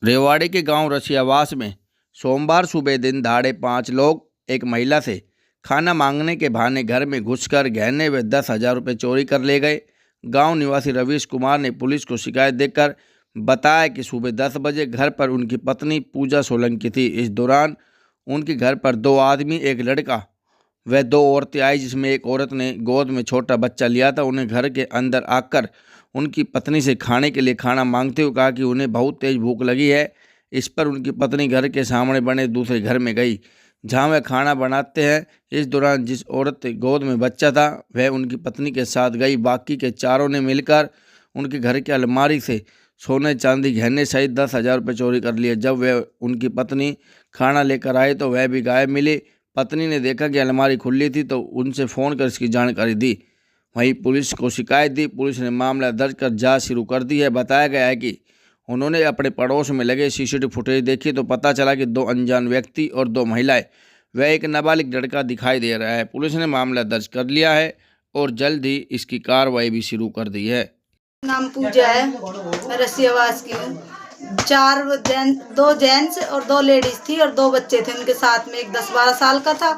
रेवाड़ी के गांव रसियावास में सोमवार सुबह दिन दहाड़े 5 लोग एक महिला से खाना मांगने के बहाने घर में घुसकर गहने व 10,000 रुपये चोरी कर ले गए। गांव निवासी रवीश कुमार ने पुलिस को शिकायत देकर बताया कि सुबह 10 बजे घर पर उनकी पत्नी पूजा सोलंकी थी। इस दौरान उनके घर पर 2 आदमी, एक लड़का व 2 औरतें आई, जिसमें एक औरत ने गोद में छोटा बच्चा लिया था। उन्हें घर के अंदर आकर उनकी पत्नी से खाने के लिए खाना मांगते हुए कहा कि उन्हें बहुत तेज भूख लगी है। इस पर उनकी पत्नी घर के सामने बने दूसरे घर में गई, जहां वह खाना बनाते हैं। इस दौरान जिस औरत के गोद में बच्चा था वह उनकी पत्नी के साथ गई। बाकी के चारों ने मिलकर उनके घर की अलमारी से सोने चांदी गहने सहित 10,000 रुपये चोरी कर लिए। जब वह उनकी पत्नी खाना लेकर आए तो वह भी गायब मिली। पत्नी ने देखा कि अलमारी खुली थी तो उनसे फ़ोन कर इसकी जानकारी दी। वहीं पुलिस को शिकायत दी। पुलिस ने मामला दर्ज कर जांच शुरू कर दी है। बताया गया है कि उन्होंने अपने पड़ोस में लगे सीसीटीवी फुटेज देखी तो पता चला कि 2 अनजान व्यक्ति और 2 महिलाएं व एक नाबालिग लड़का दिखाई दे रहा है। पुलिस ने मामला दर्ज कर लिया है और जल्द ही इसकी कार्रवाई भी शुरू कर दी है। नाम पूजा है, मैं रसियावास की हूँ। 2 जेंट्स और 2 लेडीज थी और 2 बच्चे थे उनके साथ में। एक 10-12 साल का था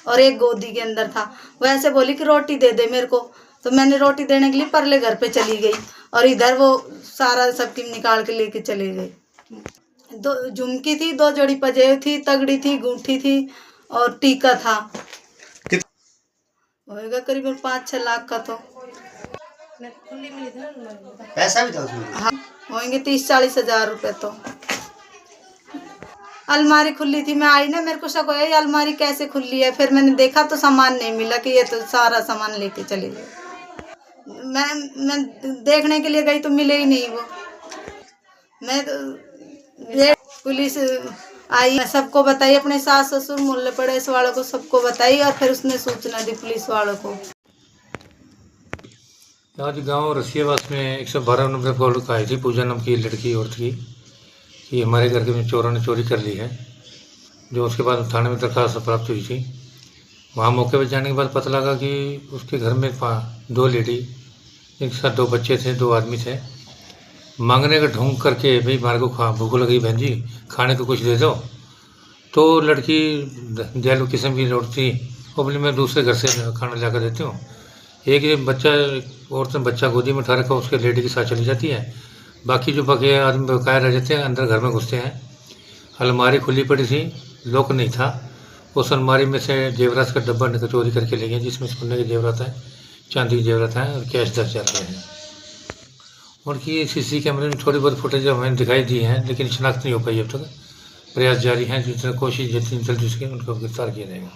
और एक गोदी के अंदर था। वैसे बोली कि रोटी दे दे मेरे को, तो मैंने रोटी देने के लिए परले घर पे चली गई और इधर वो सारा सब निकाल के लेके चले गए। 2 झुमकी थी, 2 जोड़ी पजेब थी, तगड़ी थी, गूंठी थी और टीका था। होएगा करीबन 5-6 लाख का। तो पैसा भी था उसमें? हाँ, होंगे 30-40 हजार रुपए। तो अलमारी खुली थी, मैं आई ना, मेरे को शक होया ये अलमारी कैसे खुली है। फिर मैंने देखा तो सामान नहीं मिला कि ये तो सारा सामान लेके चले गए। मैं देखने के लिए गई तो मिले ही नहीं वो। मैं तो ये पुलिस आई, सबको बताई, अपने सास ससुर मोहल्ले पड़ोस वालों को सबको बताई और फिर उसने सूचना दी पुलिस वालों को। आज गांव रसियावास में 112 नंबर कॉल आई थी पूजा नाम की लड़की औरत की कि हमारे घर के चोरों ने चोरी कर ली है। जो उसके बाद थाने में दरखास्त प्राप्त हुई थी। वहाँ मौके पर जाने के बाद पता लगा कि उसके घर में 2 लेडी, जिनके साथ 2 बच्चे थे, 2 आदमी थे। मांगने का ढोंग करके, भाई हमारे को भूख लगी बहन जी, खाने को कुछ दे दो। तो लड़की दयालु किस्म की लौट थी, वो बोली मैं दूसरे घर से खाना ला कर देती हूँ। एक बच्चा, औरत ने बच्चा गोदी में उठा रखा, उसके लेडी के साथ चली जाती है। बाकी जो बके आदमी बकाया रह जाते हैं, अंदर घर में घुसते हैं। अलमारी खुली पड़ी थी, लॉक नहीं था। उस अलमारी में से जेवरात का डब्बा निकल चोरी करके ले गए, जिसमें सोने के जेवरात है, चांदी के जेवरात हैं और कैश 10,000 रुपये हैं। उनकी सीसी कैमरे में थोड़ी बहुत फुटेज हमें दिखाई दी हैं, लेकिन शनाख्त नहीं हो पाई अब तक। प्रयास जारी हैं, जितनी कोशिश जितनी जल्दी उसके उनको गिरफ्तार किया जाएगा।